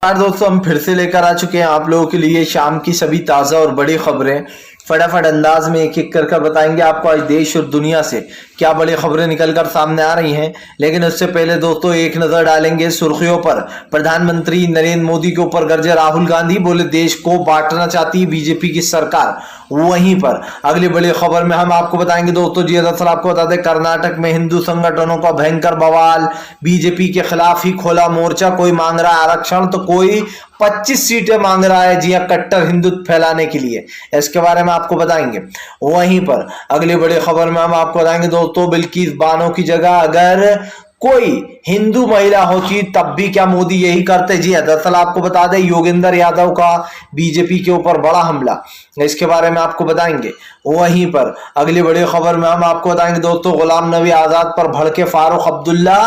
यार दोस्तों, हम फिर से लेकर आ चुके हैं आप लोगों के लिए शाम की सभी ताज़ा और बड़ी खबरें। फटाफट अंदाज में एक एक कर बताएंगे आपको आज देश और दुनिया से क्या बड़ी खबरें निकलकर सामने आ रही हैं। लेकिन उससे पहले दोस्तों एक नजर डालेंगे सुर्खियों पर। प्रधानमंत्री नरेंद्र मोदी के ऊपर गरजे राहुल गांधी, बोले देश को बांटना चाहती है बीजेपी की सरकार। वहीं पर अगली बड़ी खबर में हम आपको बताएंगे दोस्तों जी, दरअसल आपको बता दें कर्नाटक में हिंदू संगठनों का भयंकर बवाल। बीजेपी के खिलाफ ही खोला मोर्चा, कोई मांग रहा है आरक्षण तो कोई 25 सीटें मांग रहा है जी हाँ, कट्टर हिंदुत्व फैलाने के लिए। इसके बारे में आपको बताएंगे। वहीं पर अगली बड़ी खबर में हम आपको बताएंगे दोस्तों, बिल्किस बानो की जगह अगर कोई हिंदू महिला होती तब भी क्या मोदी यही करते? जी हाँ, दरअसल आपको बता दें योगेंद्र यादव का बीजेपी के ऊपर बड़ा हमला, इसके बारे में आपको बताएंगे। वहीं पर अगली बड़ी खबर में हम आपको बताएंगे दोस्तों, गुलाम नबी आजाद पर भड़के फारूक अब्दुल्ला,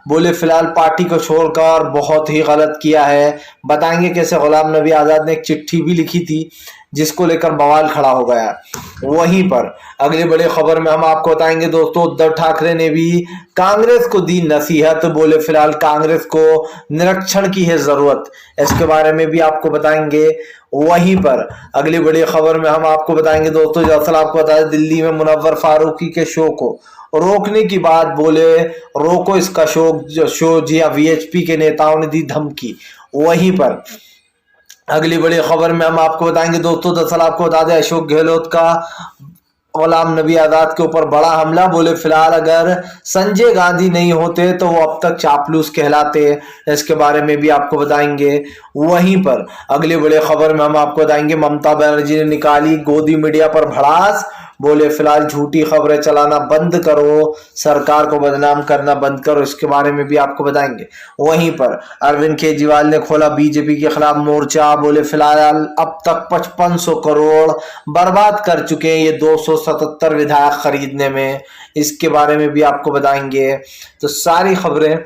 बोले फिलहाल पार्टी को छोड़कर बहुत ही गलत किया है। बताएंगे कैसे गुलाम नबी आजाद ने एक चिट्ठी भी लिखी थी जिसको लेकर बवाल खड़ा हो गया। वहीं पर अगली बड़ी खबर में हम आपको बताएंगे दोस्तों, उद्धव ठाकरे ने भी कांग्रेस को दी नसीहत, बोले फिलहाल कांग्रेस को निरीक्षण की है जरूरत। इसके बारे में भी आपको बताएंगे। वहीं पर अगली बड़ी खबर में हम आपको बताएंगे दोस्तों, दरअसल आपको बताया दिल्ली में मुनव्वर फारूकी के शो को रोकने की बात, बोले रोको इसका शो जी हाँ, वीएचपी के नेताओं ने दी धमकी। वहीं पर अगली बड़ी खबर में हम आपको बताएंगे दोस्तों, दरअसल आपको बता दें अशोक गहलोत का गुलाम नबी आजाद के ऊपर बड़ा हमला, बोले फिलहाल अगर संजय गांधी नहीं होते तो वो अब तक चापलूस कहलाते। इसके बारे में भी आपको बताएंगे। वहीं पर अगली बड़ी खबर में हम आपको बताएंगे, ममता बनर्जी ने निकाली गोदी मीडिया पर भड़ास, बोले फिलहाल झूठी खबरें चलाना बंद करो, सरकार को बदनाम करना बंद करो। इसके बारे में भी आपको बताएंगे। वहीं पर अरविंद केजरीवाल ने खोला बीजेपी के खिलाफ मोर्चा, बोले फिलहाल अब तक 5500 करोड़ बर्बाद कर चुके हैं ये 277 विधायक खरीदने में। इसके बारे में भी आपको बताएंगे। तो सारी खबरें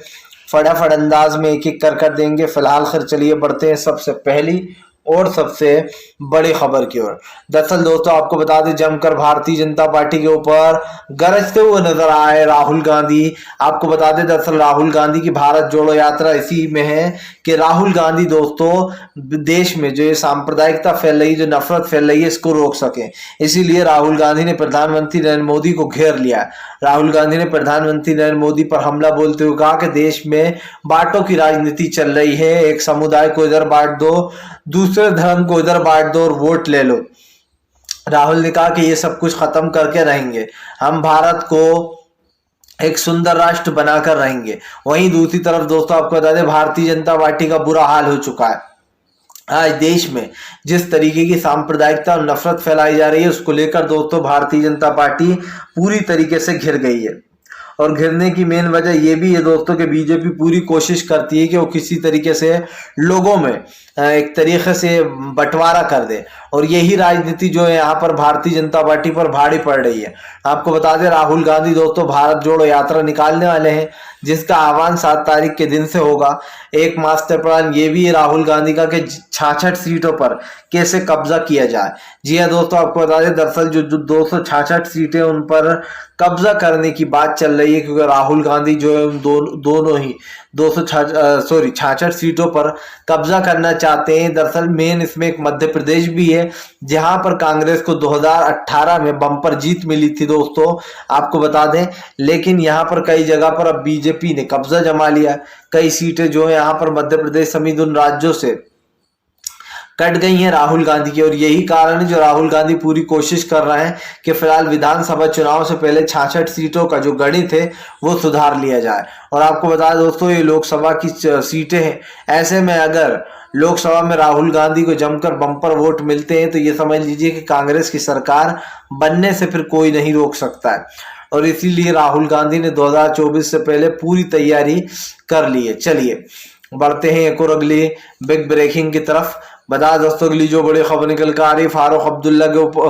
फटाफट अंदाज में एक एक कर देंगे। फिलहाल खैर चलिए बढ़ते हैं सबसे पहली और सबसे बड़ी खबर की ओर। दरअसल दोस्तों आपको बता दें, जमकर भारतीय जनता पार्टी के ऊपर गरजते हुए नजर आए राहुल गांधी। आपको बता दें दरअसल राहुल गांधी की भारत जोड़ो यात्रा इसी में है कि राहुल गांधी दोस्तों देश में जो ये सांप्रदायिकता फैल रही, जो नफरत फैल रही है, इसको रोक सके। इसीलिए राहुल गांधी ने प्रधानमंत्री नरेंद्र मोदी को घेर लिया। राहुल गांधी ने प्रधानमंत्री नरेंद्र मोदी पर हमला बोलते हुए कहा कि देश में बांटों की राजनीति चल रही है, एक समुदाय को इधर बांट दो, दूसरे धर्म को इधर बांट दो और वोट ले लो। राहुल ने कहा कि ये सब कुछ खत्म करके रहेंगे, हम भारत को एक सुंदर राष्ट्र बनाकर रहेंगे। वहीं दूसरी तरफ दोस्तों आपको बता दें, भारतीय जनता पार्टी का बुरा हाल हो चुका है। आज देश में जिस तरीके की सांप्रदायिकता और नफरत फैलाई जा रही है, उसको लेकर दोस्तों भारतीय जनता पार्टी पूरी तरीके से घिर गई है। और घिरने की मेन वजह यह भी है दोस्तों कि बीजेपी पूरी कोशिश करती है कि वो किसी तरीके से लोगों में एक तरीके से बंटवारा कर दे, और यही राजनीति जो है यहाँ पर भारतीय जनता पार्टी पर भारी पड़ रही है। आपको बता दें राहुल गांधी दोस्तों भारत जोड़ो यात्रा निकालने वाले हैं, जिसका आह्वान 7 तारीख के दिन से होगा। एक मास्टर प्लान ये भी है राहुल गांधी का कि 66 सीटों पर कैसे कब्जा किया जाए। जी हाँ दोस्तों आपको बता दें दरअसल जो 266 सीटें उन पर कब्जा करने की बात चल रही है, क्योंकि राहुल गांधी जो है उन दोनों ही 66 सीटों पर कब्जा करना चाहते हैं। दरअसल मेन इसमें एक मध्य प्रदेश भी है, जहां पर कांग्रेस को 2018 में बम्पर जीत मिली थी दोस्तों, आपको बता दें। लेकिन यहां पर कई जगह पर अब बीजेपी ने कब्जा जमा लिया। कई सीटें जो है यहाँ पर मध्य प्रदेश समेत उन राज्यों से कट गई हैं राहुल गांधी की, और यही कारण है जो राहुल गांधी पूरी कोशिश कर रहे हैं कि फिलहाल विधानसभा चुनाव से पहले 66 सीटों का जो गणित है वो सुधार लिया जाए। और आपको बता दें दोस्तों ये लोकसभा की सीटें हैं, ऐसे में अगर लोकसभा में राहुल गांधी को जमकर बम्पर वोट मिलते हैं तो ये समझ लीजिए कि कांग्रेस की सरकार बनने से फिर कोई नहीं रोक सकता है। और इसीलिए राहुल गांधी ने 2024 से पहले पूरी तैयारी कर ली है। चलिए बढ़ते हैं एक और अगली बिग ब्रेकिंग की तरफ। बता दोस्तों अगली जो बड़ी खबर निकल कर आ रही, फारूक अब्दुल्ला के ऊपर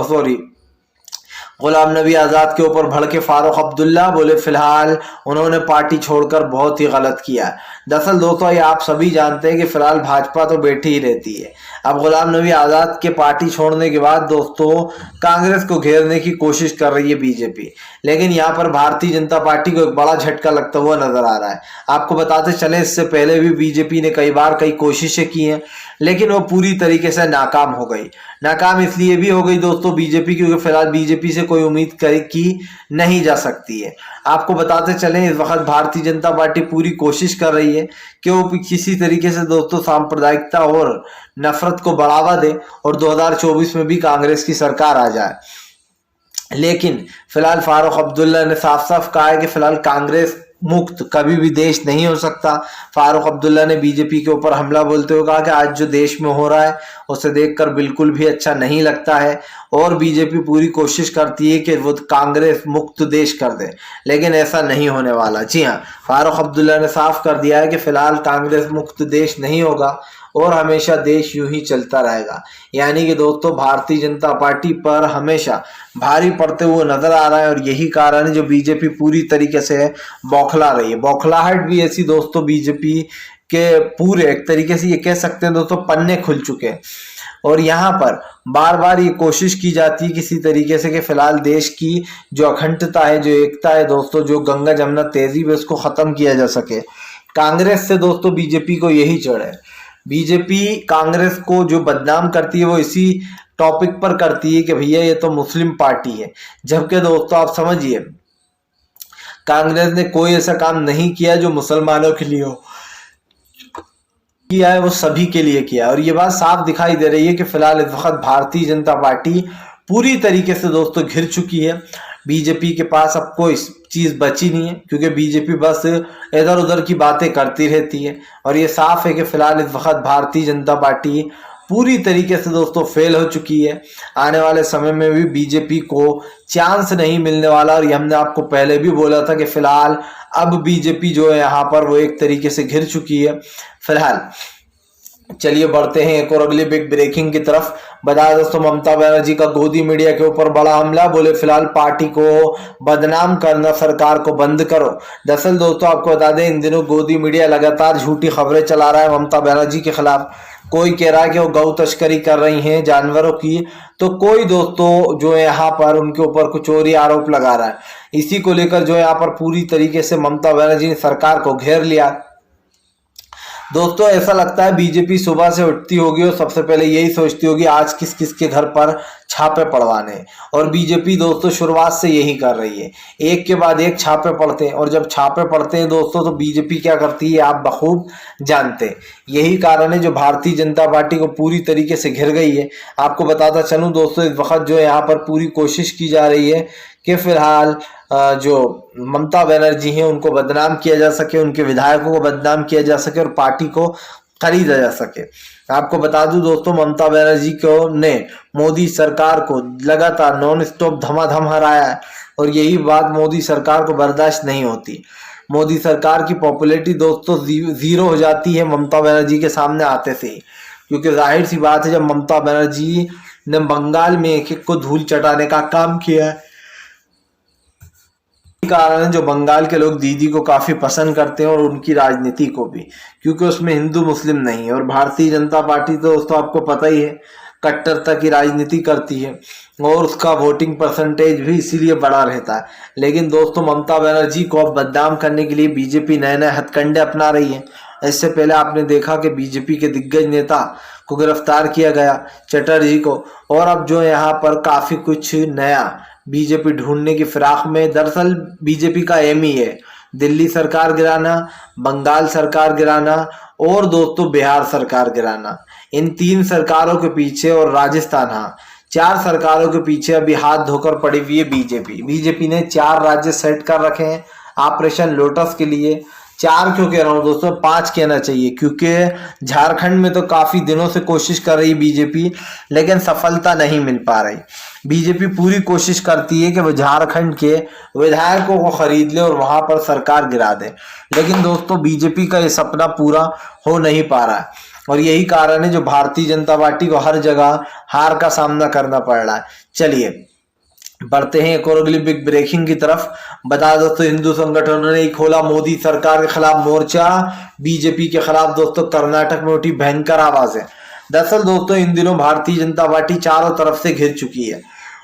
गुलाम नबी आज़ाद के ऊपर भड़के फारूक अब्दुल्ला, बोले फिलहाल उन्होंने पार्टी छोड़कर बहुत ही गलत किया। दरअसल दोस्तों ये आप सभी जानते हैं कि फिलहाल भाजपा तो बैठी ही रहती है। अब गुलाम नबी आज़ाद के पार्टी छोड़ने के बाद दोस्तों कांग्रेस को घेरने की कोशिश कर रही है बीजेपी, लेकिन यहाँ पर भारतीय जनता पार्टी को एक बड़ा झटका लगता हुआ नजर आ रहा है। आपको बताते चले इससे पहले भी बीजेपी ने कई बार कई कोशिशें की हैं, लेकिन वो पूरी तरीके से नाकाम हो गई। नाकाम इसलिए भी हो गई दोस्तों बीजेपी, क्योंकि फिलहाल बीजेपी से कोई उम्मीद की नहीं जा सकती है। आपको बताते चलें इस वक्त भारतीय जनता पार्टी पूरी कोशिश कर रही है कि वो किसी तरीके से दोस्तों सांप्रदायिकता और नफरत को बढ़ावा दे और 2024 में भी कांग्रेस की सरकार आ जाए। लेकिन फिलहाल फारूक अब्दुल्ला ने साफ साफ कहा है कि फिलहाल कांग्रेस मुक्त कभी भी देश नहीं हो सकता। फारूक अब्दुल्ला ने बीजेपी के ऊपर हमला बोलते हुए कहा कि आज जो देश में हो रहा है उसे देखकर बिल्कुल भी अच्छा नहीं लगता है और बीजेपी पूरी कोशिश करती है कि वो कांग्रेस मुक्त देश कर दे, लेकिन ऐसा नहीं होने वाला। जी हाँ, फारूक अब्दुल्ला ने साफ कर दिया है कि फिलहाल कांग्रेस मुक्त देश नहीं होगा और हमेशा देश यूं ही चलता रहेगा। यानी कि दोस्तों भारतीय जनता पार्टी पर हमेशा भारी पड़ते हुए नजर आ रहा है और यही कारण है जो बीजेपी पूरी तरीके से बौखला रही है। बौखलाहट भी ऐसी दोस्तों बीजेपी के पूरे एक तरीके से ये कह सकते हैं दोस्तों पन्ने खुल चुके हैं और यहाँ पर बार बार ये कोशिश की जाती है किसी तरीके से कि फिलहाल देश की जो अखंडता है, जो एकता है दोस्तों, जो गंगा जमुना तहजीब है उसको खत्म किया जा सके। कांग्रेस से दोस्तों बीजेपी को यही चढ़ है। बीजेपी कांग्रेस को जो बदनाम करती है वो इसी टॉपिक पर करती है कि भैया ये तो मुस्लिम पार्टी है, जबकि दोस्तों आप समझिए कांग्रेस ने कोई ऐसा काम नहीं किया जो मुसलमानों के लिए हो, किया है वो सभी के लिए किया। और ये बात साफ दिखाई दे रही है कि फिलहाल इस वक्त भारतीय जनता पार्टी पूरी तरीके से दोस्तों घिर चुकी है। बीजेपी के पास अब कोई चीज बची नहीं है, क्योंकि बीजेपी बस इधर उधर की बातें करती रहती है और ये साफ है कि फिलहाल इस वक्त भारतीय जनता पार्टी पूरी तरीके से दोस्तों फेल हो चुकी है। आने वाले समय में भी बीजेपी को चांस नहीं मिलने वाला और ये हमने आपको पहले भी बोला था कि फिलहाल अब बीजेपी जो है यहाँ पर वो एक तरीके से घिर चुकी है। फिलहाल चलिए बढ़ते हैं एक और अगली बिग ब्रेकिंग की तरफ। बताया दोस्तों ममता बनर्जी का गोदी मीडिया के ऊपर बड़ा हमला, बोले फिलहाल पार्टी को बदनाम करना सरकार को बंद करो। दरअसल दोस्तों आपको बता दें इन दिनों गोदी मीडिया लगातार झूठी खबरें चला रहा है ममता बनर्जी के खिलाफ। कोई कह रहा है कि वो गौ तस्करी कर रही हैं जानवरों की, तो कोई दोस्तों जो है यहाँ पर उनके ऊपर कुछ और ही आरोप लगा रहा है। इसी को लेकर जो है यहाँ पर पूरी तरीके से ममता बनर्जी ने सरकार को घेर लिया। दोस्तों ऐसा लगता है बीजेपी सुबह से उठती होगी और सबसे पहले यही सोचती होगी आज किस किस के घर पर छापे पड़वाने, और बीजेपी दोस्तों शुरुआत से यही कर रही है, एक के बाद एक छापे पड़ते हैं। और जब छापे पड़ते हैं दोस्तों तो बीजेपी क्या करती है आप बखूब जानते हैं। यही कारण है जो भारतीय जनता पार्टी को पूरी तरीके से घिर गई है। आपको बताता चलूं दोस्तों इस वक्त जो है यहाँ पर पूरी कोशिश की जा रही है कि फिलहाल जो ममता बनर्जी हैं उनको बदनाम किया जा सके, उनके विधायकों को बदनाम किया जा सके और पार्टी को खरीदा जा सके। आपको बता दूं दोस्तों ममता बनर्जी को ने मोदी सरकार को लगातार नॉन स्टॉप धमाधम हराया है और यही बात मोदी सरकार को बर्दाश्त नहीं होती। मोदी सरकार की पॉपुलैरिटी दोस्तों जीरो हो जाती है ममता बनर्जी के सामने आते से ही, क्योंकि जाहिर सी बात है जब ममता बनर्जी ने बंगाल में एक एक को धूल चटाने का काम किया है, कारण है जो बंगाल के लोग दीदी को काफी पसंद करते हैं और उनकी राजनीति को भी, क्योंकि उसमें हिंदू मुस्लिम नहीं है। और भारतीय जनता पार्टी तो दोस्तों आपको पता ही है कट्टरता की राजनीति करती है और उसका वोटिंग परसेंटेज भी इसीलिए बड़ा रहता है। लेकिन दोस्तों ममता बनर्जी को अब बदनाम करने के लिए बीजेपी नए नए हथकंडे अपना रही है। इससे पहले आपने देखा कि बीजेपी के दिग्गज नेता को गिरफ्तार किया गया, चटर्जी को, और अब जो यहाँ पर काफी कुछ नया बीजेपी ढूंढने की फिराक में। दरअसल बीजेपी का एम ही है दिल्ली सरकार गिराना, बंगाल सरकार गिराना और दोस्तों बिहार सरकार गिराना। इन 3 सरकारों के पीछे और राजस्थान, हाँ 4 सरकारों के पीछे अभी हाथ धोकर पड़ी हुई है बीजेपी। बीजेपी ने 4 राज्य सेट कर रखे हैं ऑपरेशन लोटस के लिए। 4 क्यों कह रहा हूँ दोस्तों, 5 कहना चाहिए, क्योंकि झारखंड में तो काफी दिनों से कोशिश कर रही बीजेपी लेकिन सफलता नहीं मिल पा रही। बीजेपी पूरी कोशिश करती है कि वो झारखंड के विधायकों को खरीद ले और वहां पर सरकार गिरा दे, लेकिन दोस्तों बीजेपी का ये सपना पूरा हो नहीं पा रहा है और यही कारण है जो भारतीय जनता पार्टी को हर जगह हार का सामना करना पड़ रहा है। चलिए बढ़ते हैं एक और अगली बिग ब्रेकिंग की तरफ। बता दोस्तों, हिंदू संगठनों ने खोला मोदी सरकार के खिलाफ मोर्चा। बीजेपी के खिलाफ दोस्तों कर्नाटक में उठी भयंकर आवाजें। दरअसल दोस्तों, इन दिनों भारतीय जनता पार्टी चारों तरफ से घिर चुकी है,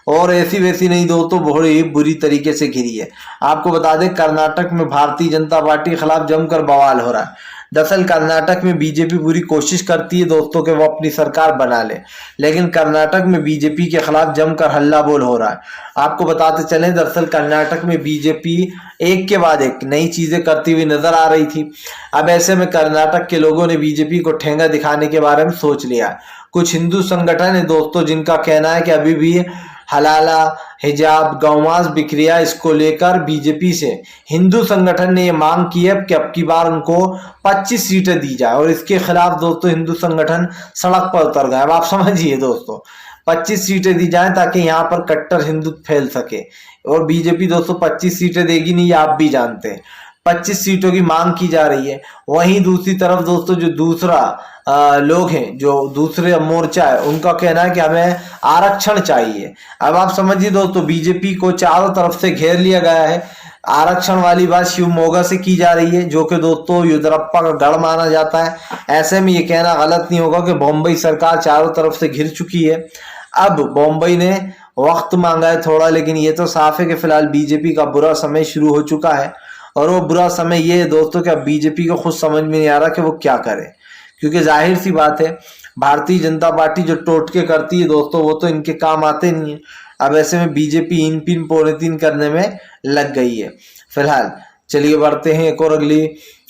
और ऐसी वैसी नहीं दोस्तों, बहुत ही बुरी तरीके से घिरी है। आपको बता दें, कर्नाटक में भारतीय जनता पार्टी के खिलाफ जमकर बवाल हो रहा है। दरअसल कर्नाटक में बीजेपी पूरी कोशिश करती है दोस्तों कि वो अपनी सरकार बना ले, लेकिन कर्नाटक में बीजेपी के खिलाफ जमकर हल्ला बोल हो रहा है। आपको बताते चलें, दरअसल कर्नाटक में बीजेपी एक के बाद एक नई चीजें करती हुई नजर आ रही थी। अब ऐसे में कर्नाटक के लोगों ने बीजेपी को ठेंगा दिखाने के बारे में सोच लिया। कुछ हिंदू संगठन है दोस्तों, जिनका कहना है कि अभी भी हलाला, हिजाब, गौमांस बिक्रिया, इसको लेकर बीजेपी से हिंदू संगठन ने ये मांग की है कि अब की बार उनको 25 सीटें दी जाए, और इसके खिलाफ दोस्तों हिंदू संगठन सड़क पर उतर गए। अब आप समझिए दोस्तों, 25 सीटें दी जाएं ताकि यहाँ पर कट्टर हिंदुत्व फैल सके, और बीजेपी दोस्तों 25 सीटें देगी नहीं, ये आप भी जानते हैं। 25 सीटों की मांग की जा रही है। वहीं दूसरी तरफ दोस्तों, जो दूसरा लोग हैं, जो दूसरे मोर्चा है, उनका कहना है कि हमें आरक्षण चाहिए। अब आप समझिए दोस्तों, बीजेपी को चारों तरफ से घेर लिया गया है। आरक्षण वाली बात शिवमोगा से की जा रही है, जो कि दोस्तों येदियुरप्पा का गढ़ माना जाता है। ऐसे में ये कहना गलत नहीं होगा कि बॉम्बे सरकार चारों तरफ से घिर चुकी है। अब बॉम्बे ने वक्त मांगा है थोड़ा, लेकिन ये तो साफ है कि फिलहाल बीजेपी का बुरा समय शुरू हो चुका है। और वो बुरा समय ये है दोस्तों कि अब बीजेपी को खुद समझ में नहीं आ रहा कि वो क्या करे, क्योंकि जाहिर सी बात है, भारतीय जनता पार्टी जो टोटके करती है दोस्तों, वो तो इनके काम आते नहीं है। अब ऐसे में बीजेपी इन पिन पौने तीन करने में लग गई है। फिलहाल चलिए बढ़ते हैं एक और अगली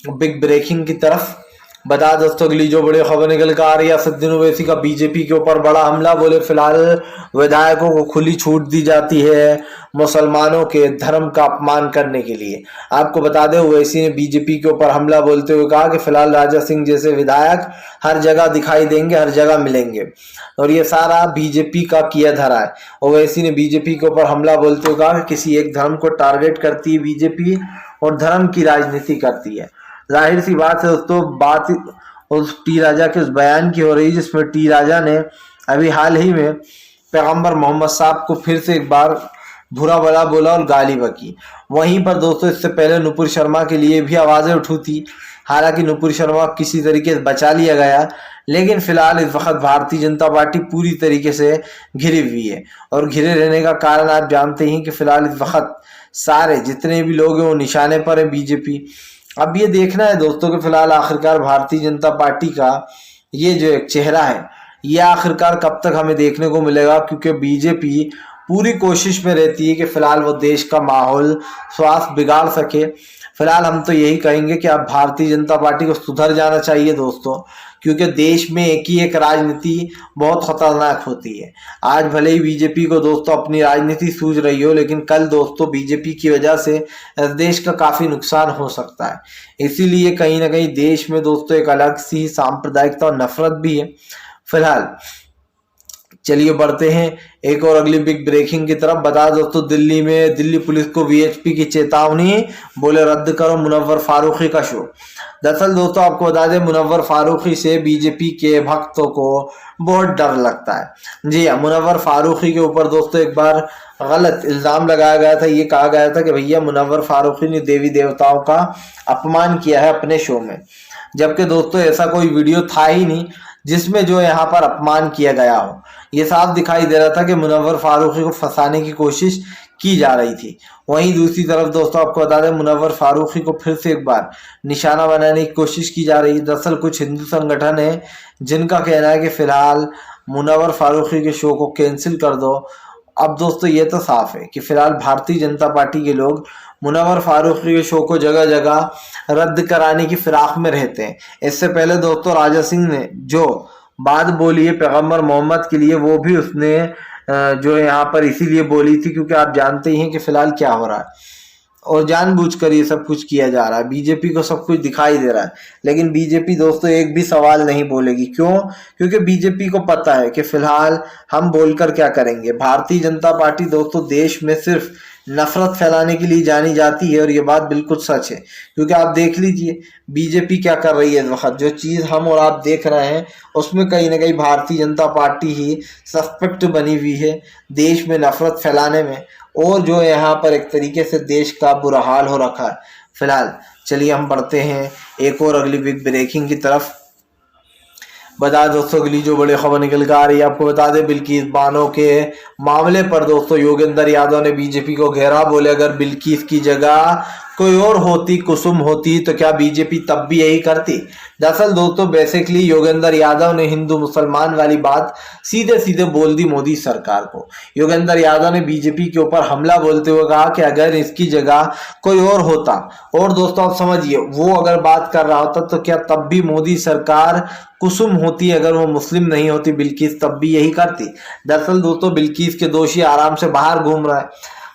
बिग ब्रेकिंग की तरफ। बता दोस्तों, अगली जो बड़ी खबर निकल कर आ रही है, असदुद्दीन ओवैसी का बीजेपी के ऊपर बड़ा हमला। बोले फिलहाल विधायकों को खुली छूट दी जाती है मुसलमानों के धर्म का अपमान करने के लिए। आपको बता दें, ओवैसी ने बीजेपी के ऊपर हमला बोलते हुए कहा कि फिलहाल राजा सिंह जैसे विधायक हर जगह दिखाई देंगे, हर जगह मिलेंगे, और ये सारा बीजेपी का किया धरा है। ओवैसी ने बीजेपी के ऊपर हमला बोलते हुए कहा कि किसी एक धर्म को टारगेट करती है बीजेपी, और धर्म की राजनीति करती है। जाहिर सी बात है दोस्तों, बात उस टी राजा के उस बयान की हो रही है, जिसमें टी राजा ने अभी हाल ही में पैगंबर मोहम्मद साहब को फिर से एक बार बुरा भला बोला और गाली बकी। वहीं पर दोस्तों, इससे पहले नुपुर शर्मा के लिए भी आवाजें उठी थी। हालांकि नुपुर शर्मा किसी तरीके से बचा लिया गया, लेकिन फिलहाल इस वक्त भारतीय जनता पार्टी पूरी तरीके से घिरी हुई है, और घिरे रहने का कारण आप जानते हैं कि फिलहाल इस वक्त सारे जितने भी लोग हैं वो निशाने पर है बीजेपी। अब ये देखना है दोस्तों कि फिलहाल आखिरकार भारतीय जनता पार्टी का ये जो एक चेहरा है, ये आखिरकार कब तक हमें देखने को मिलेगा, क्योंकि बीजेपी पूरी कोशिश में रहती है कि फिलहाल वो देश का माहौल स्वास्थ्य बिगाड़ सके। फिलहाल हम तो यही कहेंगे कि अब भारतीय जनता पार्टी को सुधर जाना चाहिए दोस्तों, क्योंकि देश में एक ही एक राजनीति बहुत खतरनाक होती है। आज भले ही बीजेपी को दोस्तों अपनी राजनीति सूझ रही हो, लेकिन कल दोस्तों बीजेपी की वजह से देश का काफी नुकसान हो सकता है। इसीलिए कहीं ना कहीं देश में दोस्तों एक अलग सी सांप्रदायिकता और नफरत भी है। फिलहाल चलिए बढ़ते हैं एक और अगली बिग ब्रेकिंग की तरफ। बता दोस्तों, दिल्ली में दिल्ली पुलिस को वीएचपी की चेतावनी, बोले रद्द करो मुनव्वर फारूकी का शो। दरअसल दोस्तों आपको बता दें, मुनव्वर फारूकी से बीजेपी के भक्तों को बहुत डर लगता है। जी हाँ, मुनव्वर फारूकी के ऊपर दोस्तों एक बार गलत इल्जाम लगाया गया था। ये कहा गया था कि भैया मुनव्वर फारूकी ने देवी देवताओं का अपमान किया है अपने शो में, जबकि दोस्तों ऐसा कोई वीडियो था ही नहीं जिसमें जो यहाँ पर अपमान किया गया हो। ये साफ दिखाई दे रहा था कि मुनव्वर फारूकी को फंसाने की कोशिश की जा रही थी। वहीं दूसरी तरफ दोस्तों आपको बता दें, मुनव्वर फारूकी को फिर से एक बार निशाना बनाने की कोशिश की जा रही है। दरअसल कुछ हिंदू संगठन है जिनका कहना है कि फिलहाल मुनव्वर फारूकी के शो को कैंसिल कर दो। अब दोस्तों ये तो साफ है कि फिलहाल भारतीय जनता पार्टी के लोग मुनव्वर फारूकी के शो को जगह जगह रद्द कराने की फिराक में रहते हैं। इससे पहले दोस्तों राजा सिंह ने जो बात बोली है पैगंबर मोहम्मद के लिए, वो भी उसने जो है यहाँ पर इसीलिए बोली थी क्योंकि आप जानते ही हैं कि फिलहाल क्या हो रहा है, और जानबूझकर ये सब कुछ किया जा रहा है। बीजेपी को सब कुछ दिखाई दे रहा है, लेकिन बीजेपी दोस्तों एक भी सवाल नहीं बोलेगी। क्यों? क्योंकि बीजेपी को पता है कि फिलहाल हम बोलकर क्या करेंगे। भारतीय जनता पार्टी दोस्तों देश में सिर्फ नफरत फैलाने के लिए जानी जाती है, और ये बात बिल्कुल सच है। क्योंकि आप देख लीजिए बीजेपी क्या कर रही है इस वक्त, जो चीज़ हम और आप देख रहे हैं उसमें कहीं ना कहीं भारतीय जनता पार्टी ही सस्पेक्ट बनी हुई है देश में नफरत फैलाने में, और जो यहाँ पर एक तरीके से देश का बुरा हाल हो रखा है। फिलहाल चलिए हम बढ़ते हैं एक और अगली बिग ब्रेकिंग की तरफ। बता दोस्तों अगली जो बड़ी खबर निकल कर आ रही है, आपको बता दें बिल्किस बानो के मामले पर दोस्तों योगेंद्र यादव ने बीजेपी को घेरा। बोले अगर बिल्किस की जगह कोई और होती, कुसुम होती, तो क्या बीजेपी तब भी यही करती। दरअसल दोस्तों बेसिकली योगेंद्र यादव ने हिंदू मुसलमान वाली बात सीधे सीधे बोल दी मोदी सरकार को। योगेंद्र यादव ने बीजेपी के ऊपर हमला बोलते हुए कहा कि अगर इसकी जगह कोई और होता, और दोस्तों आप समझिए वो अगर बात कर रहा होता तो क्या तब भी मोदी सरकार कुसुम होती, अगर वो मुस्लिम नहीं होती बिल्किस तब भी यही करती। दरअसल दोस्तों बिल्किस के दोषी आराम से बाहर घूम रहा है,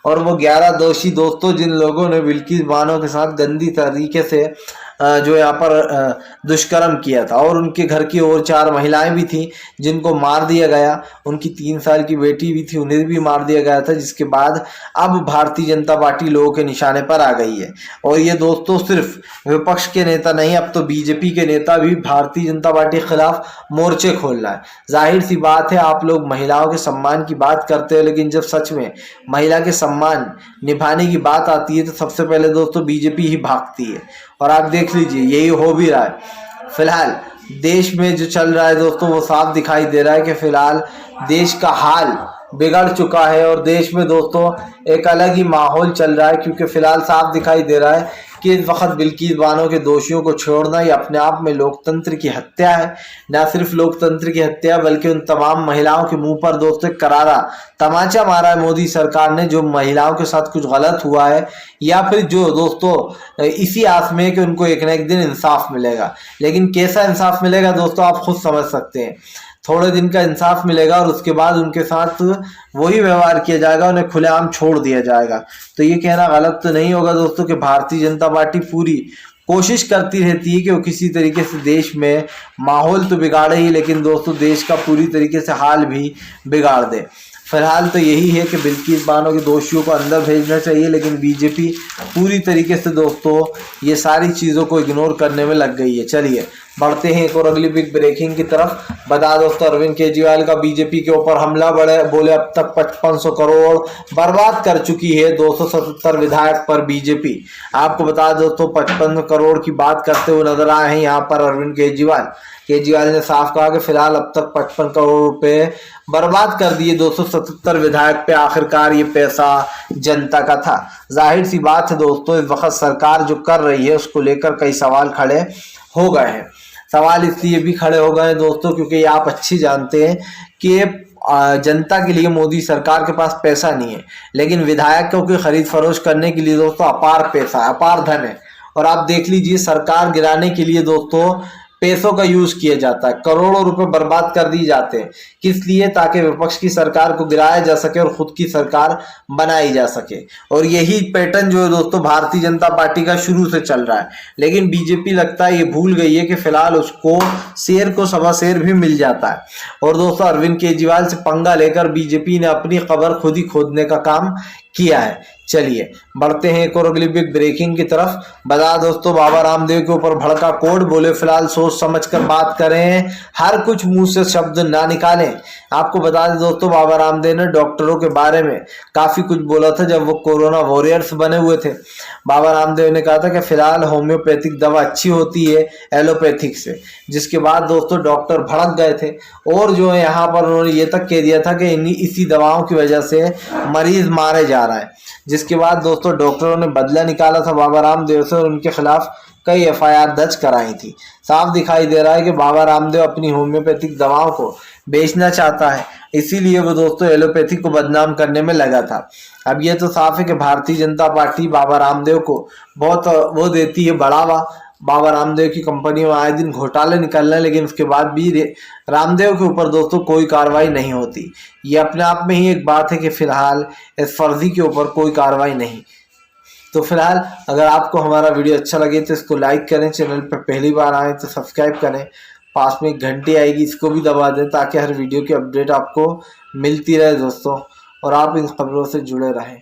और वो 11 दोषी दोस्तों जिन लोगों ने बिल्किस बानो के साथ गंदी तरीके से जो यहाँ पर दुष्कर्म किया था, और उनके घर की और 4 महिलाएं भी थी जिनको मार दिया गया, उनकी 3 साल की बेटी भी थी उन्हें भी मार दिया गया था, जिसके बाद अब भारतीय जनता पार्टी लोगों के निशाने पर आ गई है। और ये दोस्तों सिर्फ विपक्ष के नेता नहीं, अब तो बीजेपी के नेता भी भारतीय जनता पार्टी के खिलाफ मोर्चे खोल रहा है। जाहिर सी बात है आप लोग महिलाओं के सम्मान की बात करते हो, लेकिन जब सच में महिला के सम्मान निभाने की बात आती है तो सबसे पहले दोस्तों बीजेपी ही भागती है, और आप देख लीजिए यही हो भी रहा है। फिलहाल देश में जो चल रहा है दोस्तों वो साफ दिखाई दे रहा है कि फिलहाल देश का हाल बिगड़ चुका है, और देश में दोस्तों एक अलग ही माहौल चल रहा है। क्योंकि फिलहाल साफ दिखाई दे रहा है कि इस वक्त बिल्किस बानो के दोषियों को छोड़ना ये अपने आप में लोकतंत्र की हत्या है। न सिर्फ लोकतंत्र की हत्या बल्कि उन तमाम महिलाओं के मुंह पर दोस्तों करारा तमाचा मारा है मोदी सरकार ने, जो महिलाओं के साथ कुछ गलत हुआ है, या फिर जो दोस्तों इसी आस में कि उनको एक ना एक दिन इंसाफ मिलेगा। लेकिन कैसा इंसाफ मिलेगा दोस्तों आप खुद समझ सकते हैं। थोड़े दिन का इंसाफ मिलेगा और उसके बाद उनके साथ वही व्यवहार किया जाएगा, उन्हें खुलेआम छोड़ दिया जाएगा। तो ये कहना गलत तो नहीं होगा दोस्तों कि भारतीय जनता पार्टी पूरी कोशिश करती रहती है कि वो किसी तरीके से देश में माहौल तो बिगाड़े ही, लेकिन दोस्तों देश का पूरी तरीके से हाल भी बिगाड़ दे। फिलहाल तो यही है कि बिल्किस बानो के दोषियों को अंदर भेजना चाहिए, लेकिन बीजेपी पूरी तरीके से दोस्तों ये सारी चीज़ों को इग्नोर करने में लग गई है। चलिए बढ़ते हैं एक और अगली बिग ब्रेकिंग की तरफ। बता दोस्तों अरविंद केजरीवाल का बीजेपी के ऊपर हमला, बड़े बोले अब तक 5500 करोड़ बर्बाद कर चुकी है 277 विधायक पर बीजेपी। आपको बता दोस्तों 55 करोड़ की बात करते हुए नजर आए हैं यहाँ पर अरविंद केजरीवाल ने साफ कहा कि फिलहाल अब तक 55 करोड़ रुपए बर्बाद कर दिए 277 विधायक पे। आखिरकार ये पैसा जनता का था। जाहिर सी बात है दोस्तों इस वक्त सरकार जो कर रही है उसको लेकर कई सवाल खड़े हो गए हैं। सवाल इसलिए भी खड़े हो गए हैं दोस्तों क्योंकि आप अच्छी जानते हैं कि जनता के लिए मोदी सरकार के पास पैसा नहीं है, लेकिन विधायकों की खरीद फरोख्त करने के लिए दोस्तों अपार पैसा, अपार धन है। और आप देख लीजिए सरकार गिराने के लिए दोस्तों पैसों का यूज किया जाता है, करोड़ों रुपए बर्बाद कर दिए जाते हैं। किस लिए? ताकि विपक्ष की सरकार को गिराया जा सके और खुद की सरकार बनाई जा सके। और यही पैटर्न जो है दोस्तों भारतीय जनता पार्टी का शुरू से चल रहा है, लेकिन बीजेपी लगता है ये भूल गई है कि फिलहाल उसको शेर को सवा शेर भी मिल जाता है। और दोस्तों अरविंद केजरीवाल से पंगा लेकर बीजेपी ने अपनी कब्र खुद ही खोदने का काम किया है। चलिए बढ़ते हैं एक और अगली बिग ब्रेकिंग की तरफ। बता दोस्तों बाबा रामदेव के ऊपर भड़का कोर्ट, बोले फिलहाल सोच समझ कर बात करें, हर कुछ मुंह से शब्द ना निकालें। आपको बता दें दोस्तों बाबा रामदेव ने डॉक्टरों के बारे में काफी कुछ बोला था जब वो कोरोना वॉरियर्स बने हुए थे। बाबा रामदेव ने कहा था कि फिलहाल होम्योपैथिक दवा अच्छी होती है एलोपैथिक से, जिसके बाद दोस्तों डॉक्टर भड़क गए थे और जो है यहाँ पर उन्होंने ये तक कह दिया था कि इसी दवाओं की वजह से मरीज मारे जा रहा है। जिसके बाद दोस्तों डॉक्टरों ने बदला निकाला था बाबा रामदेव से और उनके खिलाफ कई एफआईआर दर्ज कराई थी। साफ दिखाई दे रहा है कि बाबा रामदेव अपनी होम्योपैथिक दवाओं को बेचना चाहता है, इसीलिए वो दोस्तों एलोपैथिक को बदनाम करने में लगा था। अब ये तो साफ है कि भारतीय जनता पार्टी बाबा रामदेव को बहुत वो देती है बढ़ावा। बाबा रामदेव की कंपनी में आए दिन घोटाले निकल रहे हैं, लेकिन उसके बाद भी रामदेव के ऊपर दोस्तों कोई कार्रवाई नहीं होती। ये अपने आप में ही एक बात है कि फिलहाल इस फर्जी के ऊपर कोई कार्रवाई नहीं। तो फिलहाल अगर आपको हमारा वीडियो अच्छा लगे तो इसको लाइक करें, चैनल पर पहली बार आए तो सब्सक्राइब करें, पास में एक घंटी आएगी इसको भी दबा दें ताकि हर वीडियो की अपडेट आपको मिलती रहे दोस्तों, और आप इन खबरों से जुड़े रहें।